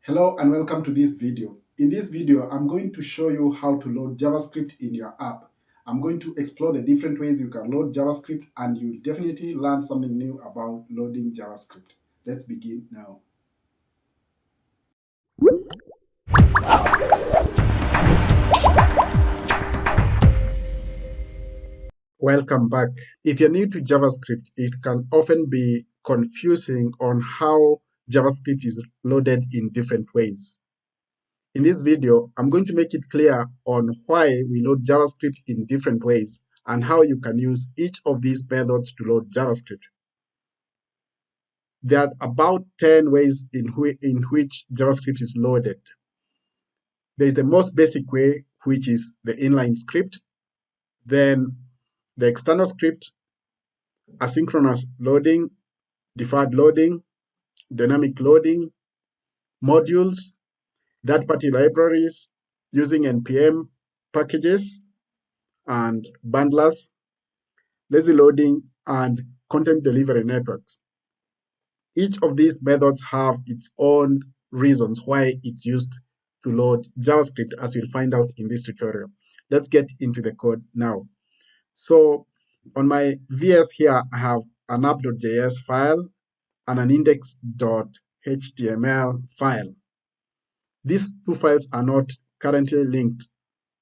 Hello and welcome to this video. In this video, I'm going to show you how to load JavaScript in your app. I'm going to explore the different ways you can load JavaScript, and you'll definitely learn something new about loading JavaScript. Let's begin now. Welcome back. If you're new to JavaScript, it can often be confusing on how JavaScript is loaded in different ways. In this video, I'm going to make it clear on why we load JavaScript in different ways and how you can use each of these methods to load JavaScript. There are about 10 ways in which JavaScript is loaded. There is the most basic way, which is the inline script, then the external script, asynchronous loading, deferred loading, dynamic loading, modules, third-party libraries, using NPM packages, and bundlers, lazy loading, and content delivery networks. Each of these methods have its own reasons why it's used to load JavaScript, as you'll find out in this tutorial. Let's get into the code now. So on my VS here, I have an app.js file and an index.html file. These two files are not currently linked.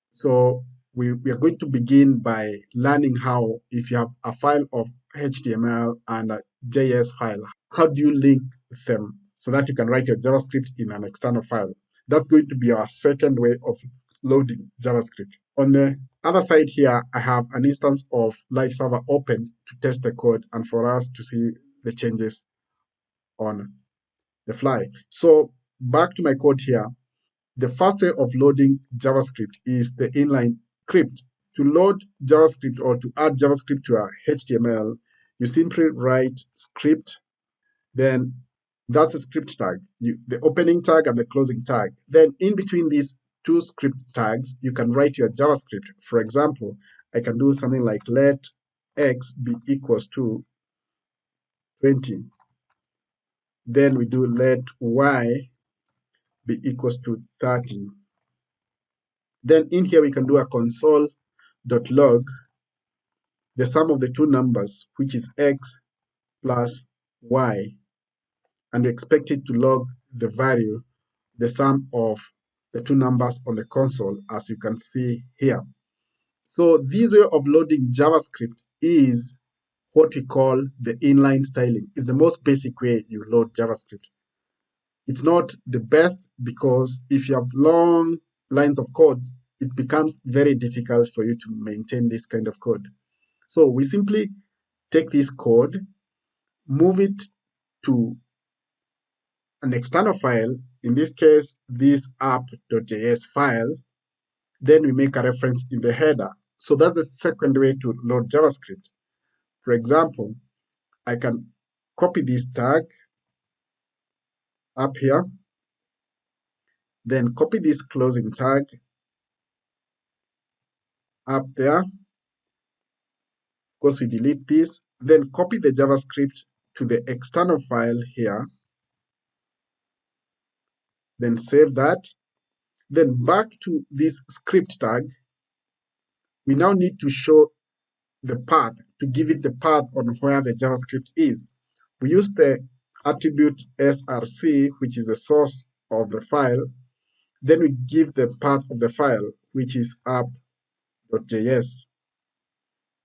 So we are going to begin by learning how, if you have a file of HTML and a JS file, how do you link them so that you can write your JavaScript in an external file? That's going to be our second way of loading JavaScript. On the other side here, I have an instance of live server open to test the code and for us to see the changes on the fly. So back to my code here. The first way of loading JavaScript is the inline script. To load JavaScript or to add JavaScript to a HTML, you simply write script, then that's a script tag, the opening tag and the closing tag. Then in between these two script tags, you can write your JavaScript. For example, I can do something like let x be equals to 20. Then we do let y be equals to 30. Then in here we can do a console.log the sum of the two numbers, which is x plus y, and we expect it to log the value, the sum of the two numbers on the console, as you can see here. So this way of loading JavaScript is what we call the inline styling. It's the most basic way you load JavaScript. It's not the best because if you have long lines of code, it becomes very difficult for you to maintain this kind of code. So we simply take this code, move it to an external file, in this case, this app.js file, then we make a reference in the header. So that's the second way to load JavaScript. For example, I can copy this tag up here, then copy this closing tag up there. Of course, we delete this, then copy the JavaScript to the external file here, then save that. Then back to this script tag, we now need to show the path, to give it the path on where the JavaScript is. We use the attribute src, which is the source of the file. Then we give the path of the file, which is app.js.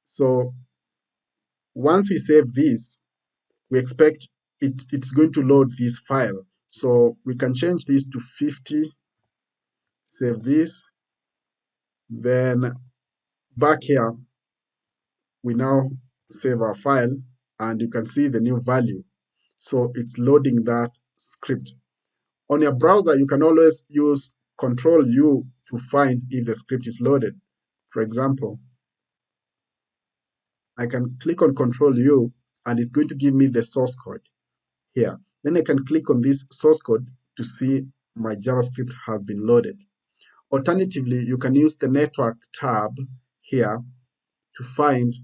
So once we save this, we expect it's going to load this file. So we can change this to 50, save this, then back here, we now save our file, and you can see the new value. So it's loading that script. On your browser, you can always use Ctrl-U to find if the script is loaded. For example, I can click on Ctrl-U, and it's going to give me the source code here. Then I can click on this source code to see my JavaScript has been loaded. Alternatively, you can use the network tab here to find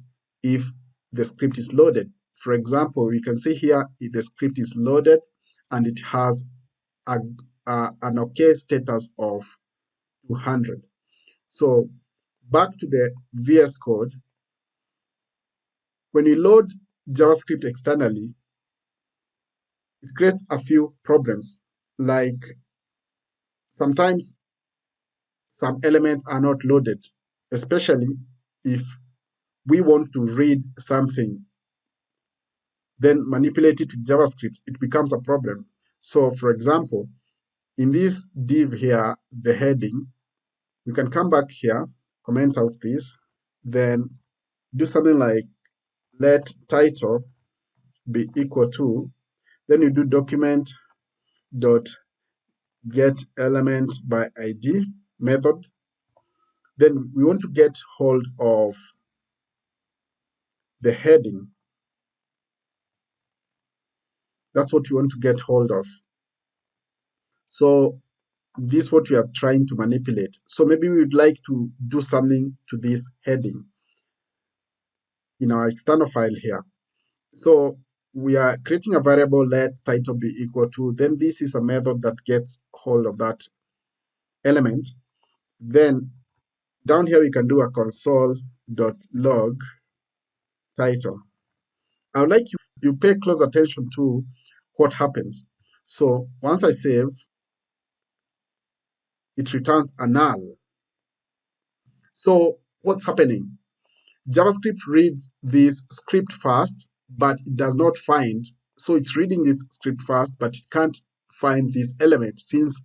if the script is loaded. For example, we can see here if the script is loaded and it has a an OK status of 200. So back to the VS Code. When you load JavaScript externally, it creates a few problems. Like sometimes some elements are not loaded, especially if we want to read something, then manipulate it with JavaScript, it becomes a problem. So for example, in this div here, the heading, we can come back here, comment out this, then do something like let title be equal to, then you do document dot get element by ID method. Then we want to get hold of the heading. That's what we want to get hold of. So this is what we are trying to manipulate. So maybe we would like to do something to this heading in our external file here. So we are creating a variable let title be equal to, then this is a method that gets hold of that element. Then down here we can do a console.log title. I would like you pay close attention to what happens. So once I save, it returns a null. So what's happening? JavaScript reads this script first, but it does not find. So it's reading this script first, but it can't find this element since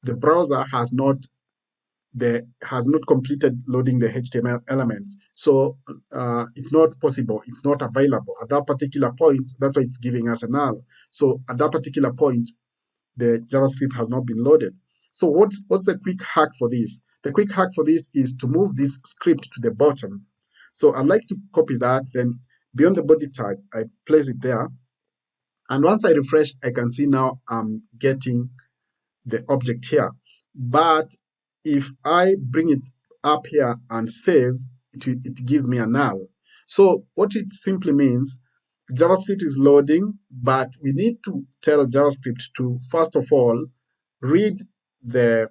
the browser has not completed loading the HTML elements. So it's not possible. It's not available at that particular point. That's why it's giving us a null. So at that particular point, the JavaScript has not been loaded. So what's the quick hack for this? The quick hack for this is to move this script to the bottom. So I'd like to copy that, then beyond the body tag, I place it there. And once I refresh, I can see now I'm getting the object here. But if I bring it up here and save, it gives me a null. So what it simply means, JavaScript is loading, but we need to tell JavaScript to, first of all, read the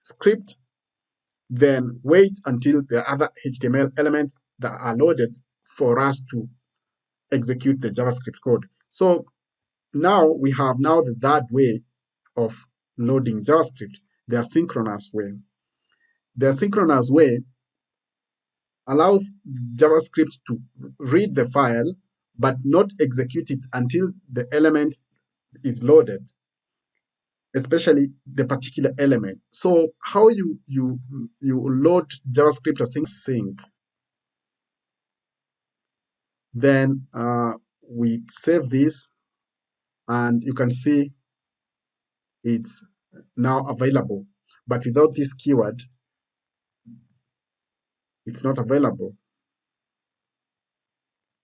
script, then wait until the other HTML elements that are loaded for us to execute the JavaScript code. So now we have the third way of loading JavaScript, the asynchronous way. The asynchronous way allows JavaScript to read the file but not execute it until the element is loaded, especially the particular element. So how you load JavaScript async, then we save this, and you can see it's now available. But without this keyword, it's not available.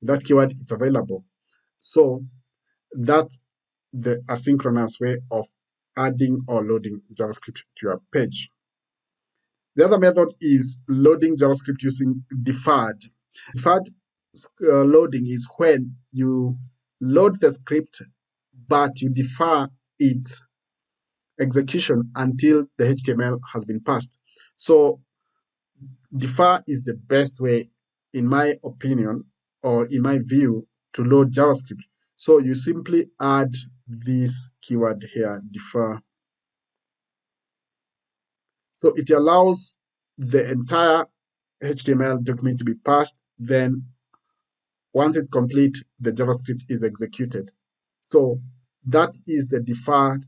That keyword, it's available. So that's the asynchronous way of adding or loading JavaScript to your page. The other method is loading JavaScript using deferred. Deferred loading is when you load the script, but you defer its execution until the HTML has been passed. So defer is the best way, in my opinion, or in my view, to load JavaScript. So you simply add this keyword here, defer. So it allows the entire HTML document to be passed. Then once it's complete, the JavaScript is executed. So that is the deferred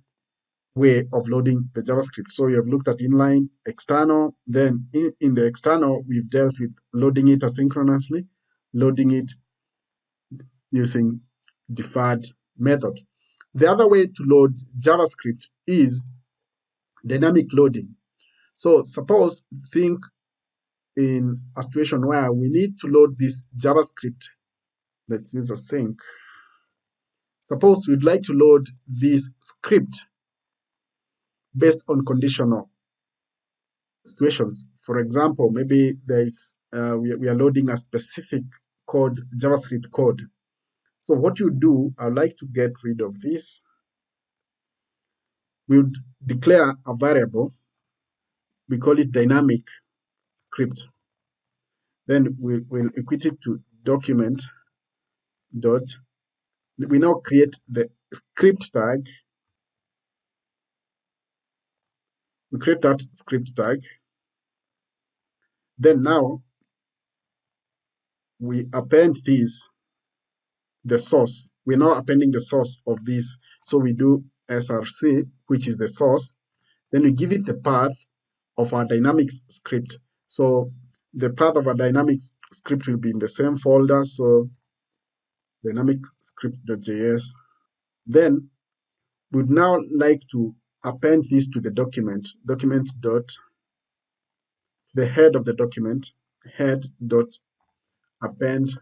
way of loading the JavaScript. So you have looked at inline, external. Then in the external, we've dealt with loading it asynchronously, loading it using deferred method. The other way to load JavaScript is dynamic loading. So suppose, think in a situation where we need to load this JavaScript. Let's use async. Suppose we'd like to load this script based on conditional situations. For example, maybe we are loading a specific code, JavaScript code. So what you do, I'd like to get rid of this. We would declare a variable. We call it dynamic script. Then we'll equate it to document dot. We now create the script tag. We create that script tag. Then now we append this, the source. We're now appending the source of this. So we do src, which is the source. Then we give it the path of our dynamic script. So the path of our dynamic script will be in the same folder. So dynamic script.js. Then we'd now like to append this to the document. Document dot the head of the document, head dot append.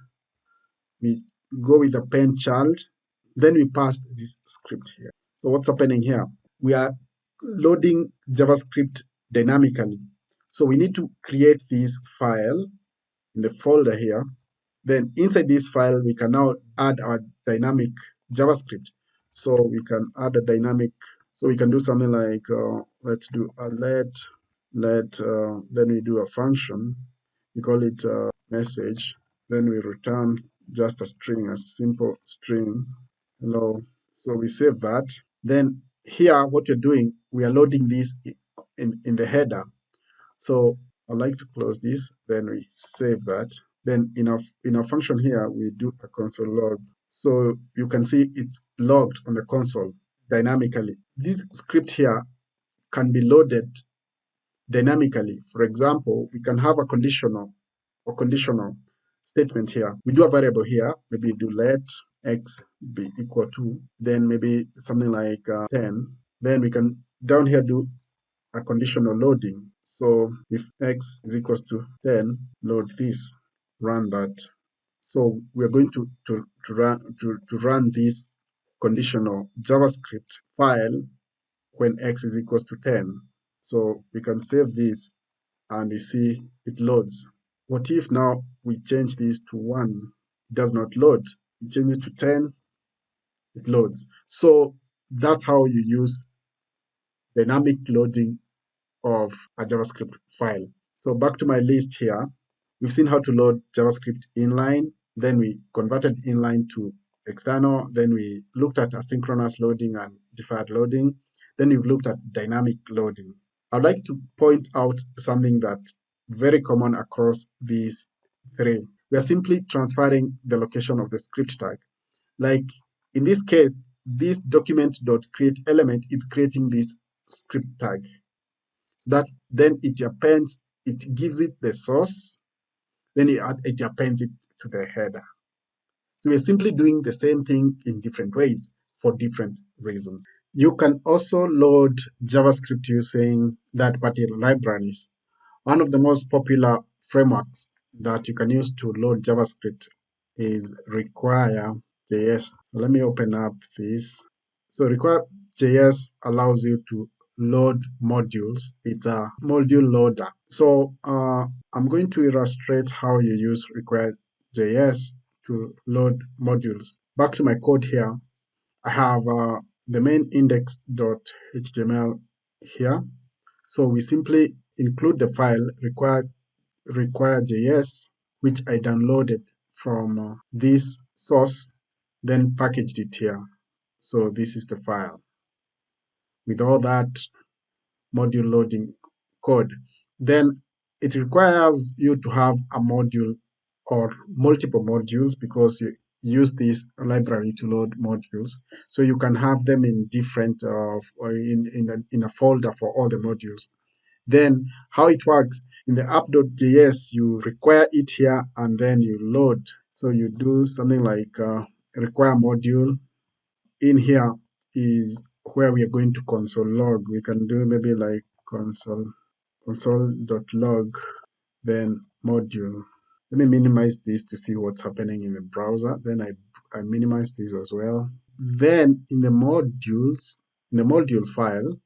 We go with append child. Then we pass this script here. So what's happening here? We are loading JavaScript dynamically. So we need to create this file in the folder here. Then inside this file, we can now add our dynamic JavaScript. So we can add a dynamic. So we can do something like, let's do a then we do a function. We call it message. Then we return just a string, a simple string. Hello. So we save that. Then here, what you're doing, we are loading this in the header. So I'd like to close this. Then we save that. Then in our function here, we do a console log. So you can see it's logged on the console dynamically. This script here can be loaded dynamically. For example, we can have a conditional statement here. We do a variable here, maybe do let x be equal to, then maybe something like 10. Then we can down here do a conditional loading. So if x is equals to 10, load this, run that. So we're going to run this conditional JavaScript file when x is equals to 10. So we can save this and we see it loads. What if now we change this to 1? It does not load. We change it to 10, it loads. So that's how you use dynamic loading of a JavaScript file. So back to my list here, we've seen how to load JavaScript inline, then we converted inline to external, then we looked at asynchronous loading and deferred loading, then we've looked at dynamic loading. I'd like to point out something that's very common across these three. We are simply transferring the location of the script tag. Like in this case, this document.createElement is creating this script tag. So that then it appends, it gives it the source, then it appends it to the header. So we're simply doing the same thing in different ways for different reasons. You can also load JavaScript using third-party libraries. One of the most popular frameworks that you can use to load JavaScript is Require.js. So let me open up this. So Require.js allows you to load modules. It's a module loader. So I'm going to illustrate how you use Require.js to load modules. Back to my code here, I have the main index.html here. So we simply include the file require.js, which I downloaded from this source, then packaged it here. So this is the file with all that module loading code. Then it requires you to have a module or multiple modules because you use this library to load modules. So you can have them in different or in a folder for all the modules. Then how it works, in the app.js, you require it here and then you load. So you do something like require module. In here is where we are going to console log. We can do maybe like console.log, then module. Let me minimize this to see what's happening in the browser. Then I minimize this as well. Then in the module file,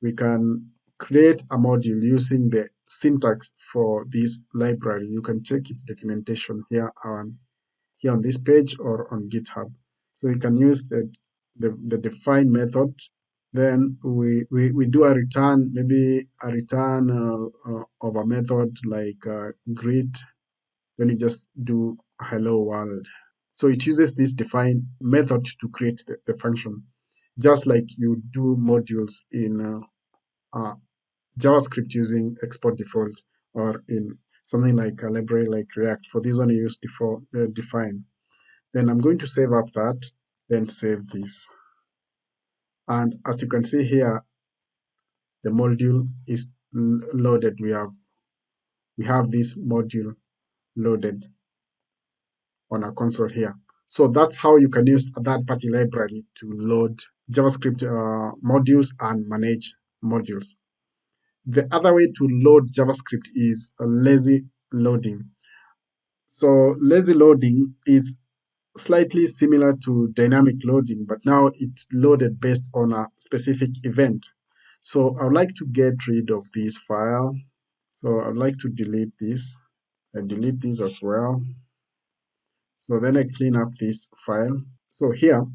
we can create a module using the syntax for this library. You can check its documentation here on this page or on GitHub. So we can use the define method, Then we do a return, maybe a return of a method like greet. Then you just do hello world. So it uses this define method to create the function, just like you do modules in JavaScript using export default, or in something like a library like React. For this one, you use default define. Then I'm going to save up that, then save this. And as you can see here, the module is loaded. We have this module loaded on our console here. So that's how you can use a third-party library to load JavaScript modules and manage modules. The other way to load JavaScript is a lazy loading. So lazy loading is slightly similar to dynamic loading, but now it's loaded based on a specific event. So I would like to get rid of this file. So I'd like to delete this. I delete this as well. So then I clean up this file. So here,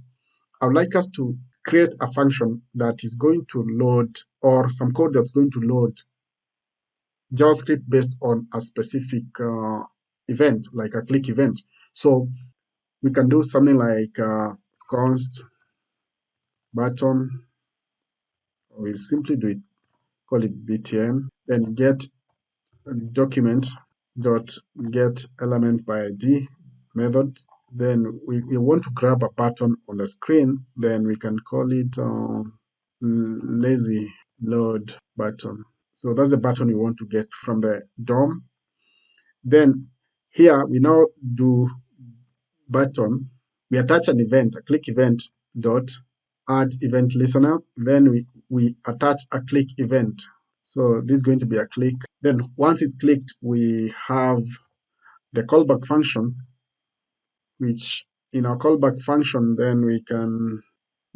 I would like us to create a function that is going to load, or some code that's going to load JavaScript based on a specific event, like a click event. So we can do something like const button. We'll simply do it, call it btm, then get document dot get element by id method. Then we want to grab a button on the screen, then we can call it lazy load button. So that's the button we want to get from the DOM. Then here we now do button, we attach an event, a click event dot add event listener. Then we attach a click event. So this is going to be a click. Then once it's clicked, we have the callback function, which in our callback function, then we can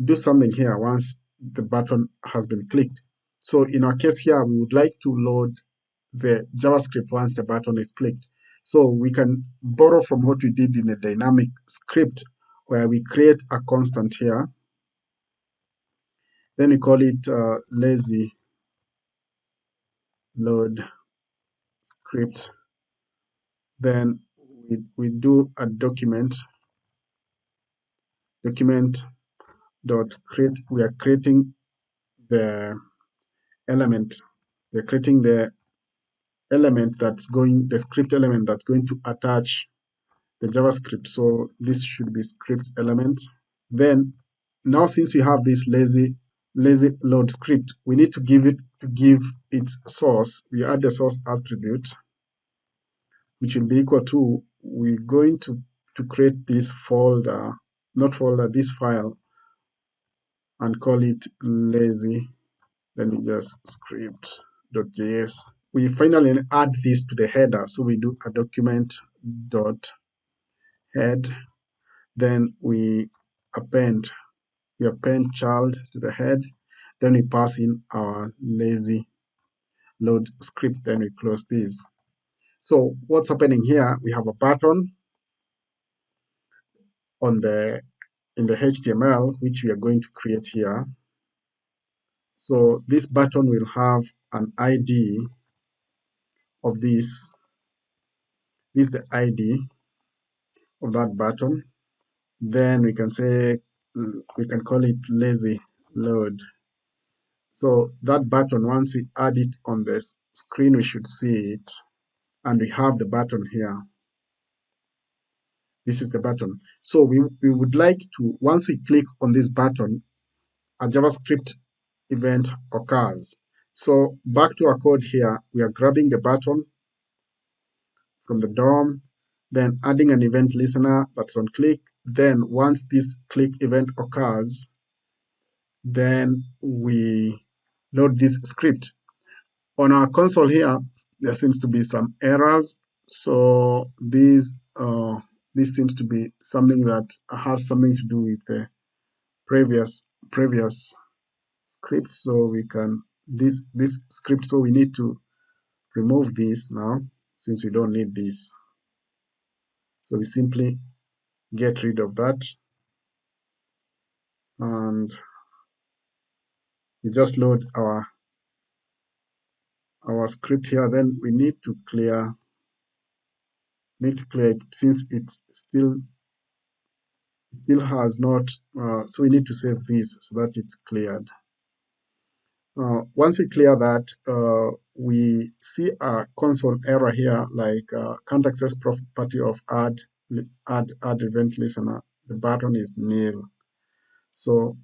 do something here once the button has been clicked. So in our case here, we would like to load the JavaScript once the button is clicked. So we can borrow from what we did in the dynamic script, where we create a constant here. Then we call it lazy load script. Then we do a document dot create. We are creating the element. We are creating the element that's going, the script element that's going to attach the JavaScript. So this should be script element. Then now, since we have this lazy load script, we need to give its source. We add the source attribute, which will be equal to, we're going to create this folder, not folder, this file, and call it lazy. Let me just script.js. We finally add this to the header. So we do a document dot head. Then we append child to the head. Then we pass in our lazy load script. Then we close this. So what's happening here? We have a button in the HTML, which we are going to create here. So this button will have an ID of this. This is the ID of that button. Then we can say, we can call it lazy load. So that button, once we add it on the screen, we should see it. And we have the button here. This is the button. So we would like to, once we click on this button, a JavaScript event occurs. So back to our code here, we are grabbing the button from the DOM, then adding an event listener that's on click. Then once this click event occurs, then we load this script. On our console here, there seems to be some errors. So this seems to be something that has something to do with the previous script. So we can this script. So we need to remove this now, since we don't need this. So we simply get rid of that, and we just load our script here. Then we need to clear it since it still has not. So we need to save this so that it's cleared. Once we clear that, we see a console error here, like can't access property of add event listener. The button is nil. So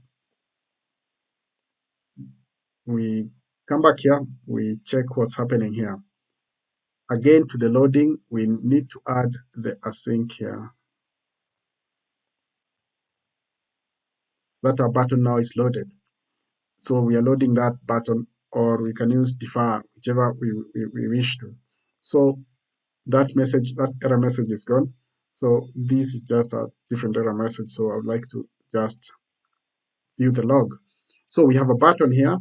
we come back here, we check what's happening here. Again, to the loading, we need to add the async here, so that our button now is loaded. So we are loading that button, or we can use defer, whichever we wish to. So that error message is gone. So this is just a different error message. So I would like to just view the log. So we have a button here,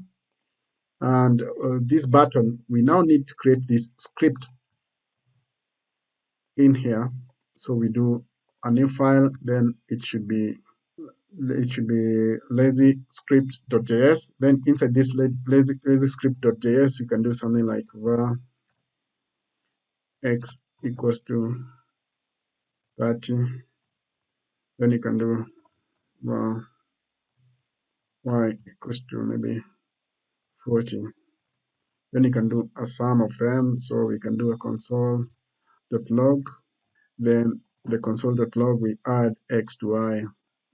and this button, we now need to create this script in here. So we do a new file, then it should be lazy script.js. Then inside this lazy script.js, we can do something like var x equals to 30. Then you can do var y equals to maybe 40. Then you can do a sum of them. So we can do a console.log. Then the console.log, we add x to y.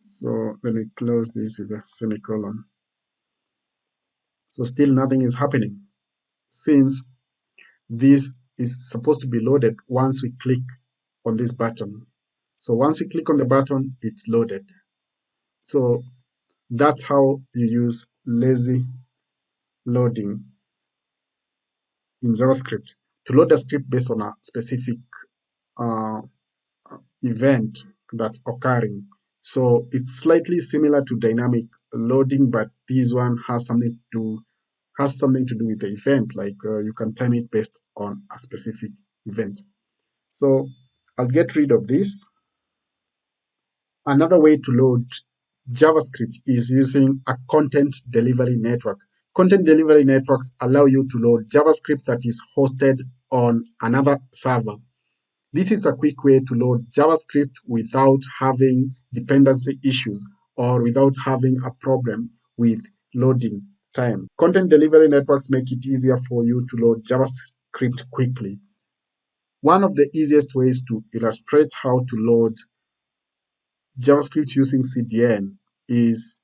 So then we close this with a semicolon. So still nothing is happening, since this is supposed to be loaded once we click on this button. So once we click on the button, it's loaded. So that's how you use lazy loading in JavaScript, to load a script based on a specific event that's occurring. So it's slightly similar to dynamic loading, but this one has something to do with the event, like you can time it based on a specific event. So I'll get rid of this. Another way to load JavaScript is using a content delivery network. Content delivery networks allow you to load JavaScript that is hosted on another server. This is a quick way to load JavaScript without having dependency issues or without having a problem with loading time. Content delivery networks make it easier for you to load JavaScript quickly. One of the easiest ways to illustrate how to load JavaScript using CDN is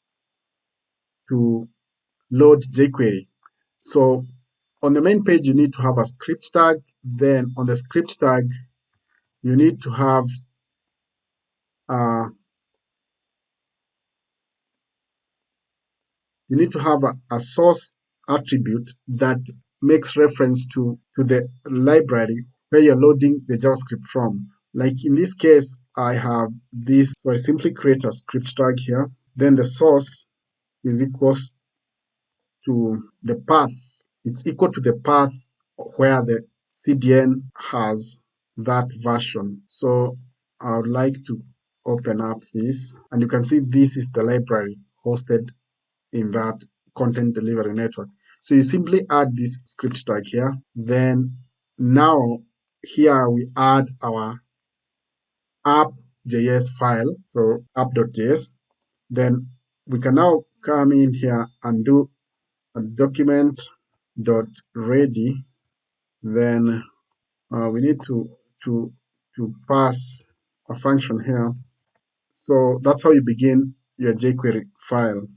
to load jQuery. So on the main page, you need to have a script tag. Then on the script tag, you need to have a source attribute that makes reference to the library where you're loading the JavaScript from. Like in this case, I have this, so I simply create a script tag here. Then the source is equals to the path. It's equal to the path where the CDN has that version. So I would like to open up this, and you can see this is the library hosted in that content delivery network. So you simply add this script tag here. Then now here we add our app.js file, so app.js. Then we can now come in here and do a document.ready. Then we need to pass a function here. So that's how you begin your jQuery file.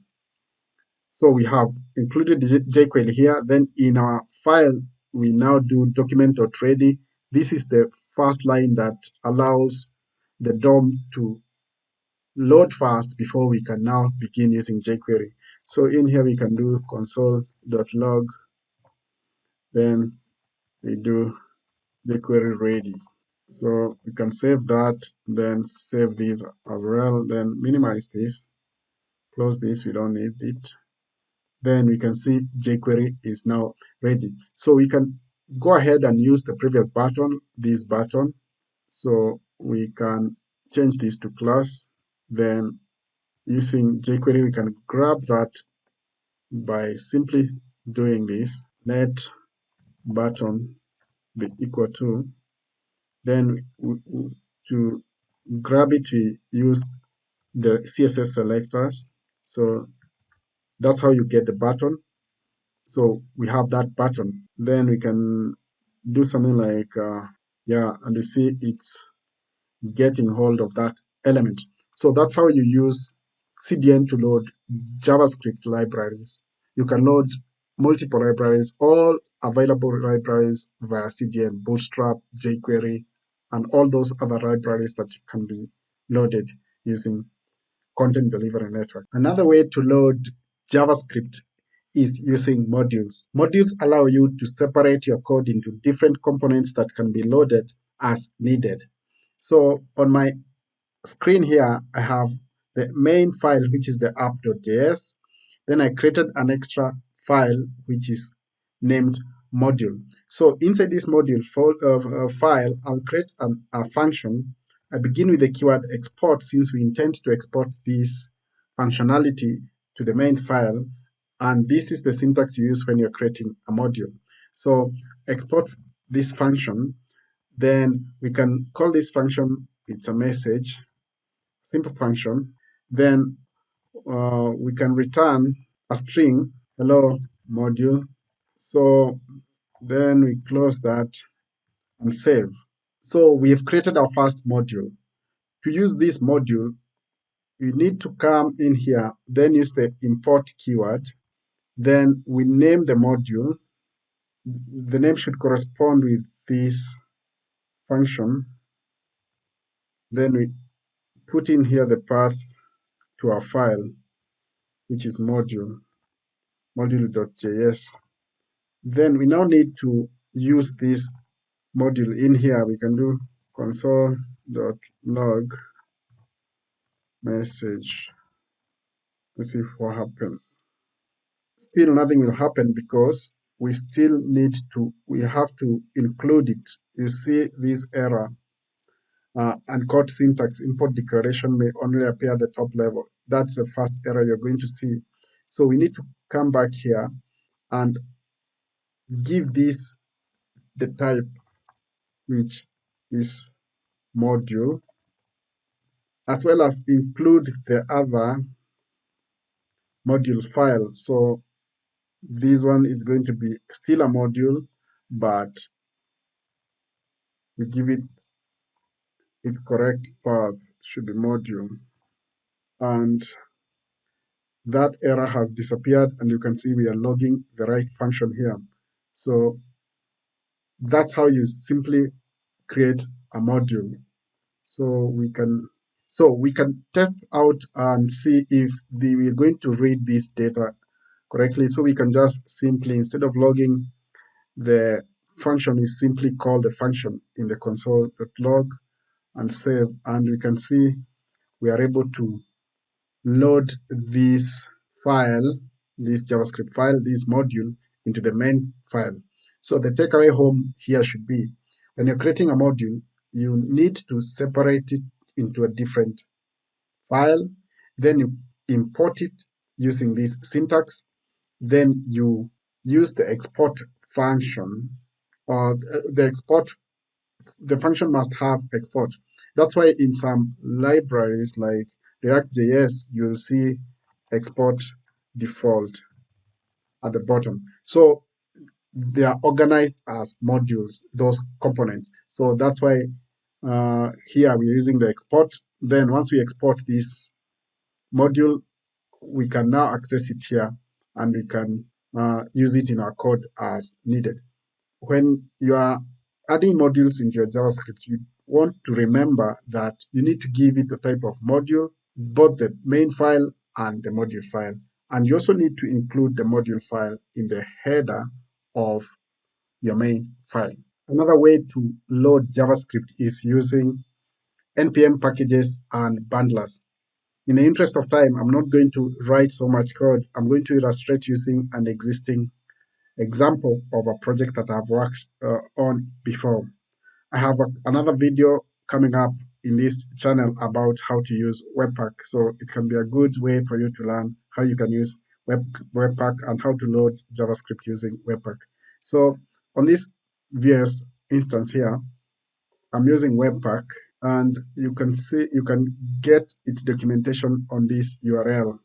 So we have included jQuery here. Then in our file, we now do document.ready. This is the first line that allows the DOM to load fast before we can now begin using jQuery. So in here, we can do console.log. Then we do jQuery ready. So we can save that, then save this as well, then minimize this, close this, we don't need it. Then we can see jQuery is now ready. So we can go ahead and use the previous button, this button. So we can change this to class. Then using jQuery, we can grab that by simply doing this, let button be equal to, then to grab it, we use the CSS selectors. So that's how you get the button. So we have that button. Then we can do something like, yeah, and you see it's getting hold of that element. So that's how you use CDN to load JavaScript libraries. You can load multiple libraries, all available libraries via CDN, Bootstrap, jQuery, and all those other libraries that can be loaded using Content Delivery Network. Another way to load JavaScript is using modules. Modules allow you to separate your code into different components that can be loaded as needed. So on my screen here, I have the main file, which is the app.js. Then I created an extra file, which is named module. So inside this module file, I'll create a function. I begin with the keyword export, since we intend to export this functionality to the main file. And this is the syntax you use when you're creating a module. So export this function. Then we can call this function, it's a message, simple function. Then we can return a string, hello module. So then we close that and save. So we have created our first module. To use this module, we need to come in here, then use the import keyword. Then we name the module. The name should correspond with this function. Then we put in here the path to our file, which is module.js. Then we now need to use this module in here. We can do console.log message. Let's see what happens. Still nothing will happen because we have to include it. You see this error. Uncaught syntax import declaration may only appear at the top level. That's the first error you're going to see. So we need to come back here and give this the type, which is module, as well as include the other module file. So this one is going to be still a module, but we give it its correct path, should be module. And that error has disappeared, and you can see we are logging the right function here. So that's how you simply create a module. So we can test out and see if we're going to read this data correctly. So we can just simply, instead of logging the function, we simply call the function in the console.log and save, and we can see we are able to load this file, this JavaScript file, this module, into the main file. So the takeaway home here should be, when you're creating a module, you need to separate it into a different file. Then you import it using this syntax. Then you use the export function, or the function must have export. That's why in some libraries like React.js, you'll see export default at the bottom. So they are organized as modules, those components. So that's why here we're using the export. Then once we export this module, we can now access it here, and we can use it in our code as needed. When you are adding modules into your JavaScript, you want to remember that you need to give it the type of module, both the main file and the module file. And you also need to include the module file in the header of your main file. Another way to load JavaScript is using NPM packages and bundlers. In the interest of time, I'm not going to write so much code. I'm going to illustrate using an existing example of a project that I've worked on before. I have another video coming up in this channel about how to use Webpack, so it can be a good way for you to learn how you can use Webpack and how to load JavaScript using Webpack. So on this VS instance here, I'm using Webpack, and you can see, you can get its documentation on this URL.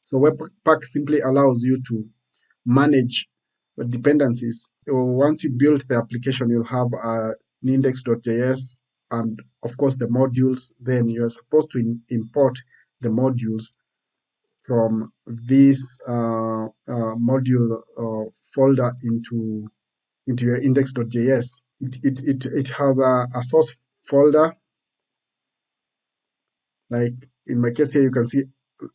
So Webpack simply allows you to manage dependencies. So once you build the application, you'll have an index.js and of course the modules. Then you're supposed to import the modules from this module folder into your index.js. It has a source folder. Like in my case here, you can see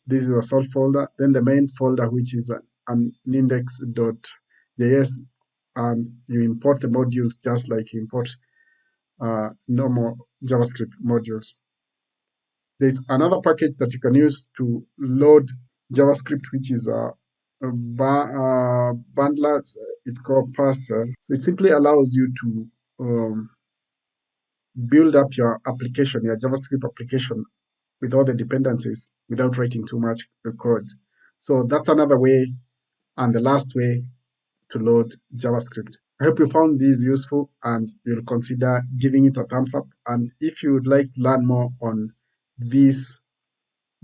this is a source folder, then the main folder, which is an index.js, and you import the modules just like you import normal JavaScript modules. There's another package that you can use to load JavaScript, which is a bundler. It's called Parcel. So it simply allows you to build up your application, your JavaScript application, with all the dependencies without writing too much code. So that's another way, and the last way to load JavaScript. I hope you found this useful and you'll consider giving it a thumbs up. And if you would like to learn more on these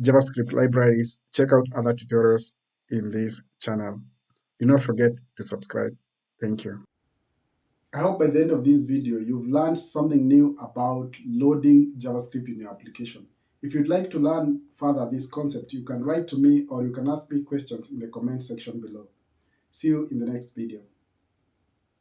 JavaScript libraries, check out other tutorials in this channel. Do not forget to subscribe. Thank you. I hope by the end of this video, you've learned something new about loading JavaScript in your application. If you'd like to learn further this concept, you can write to me or you can ask me questions in the comment section below. See you in the next video.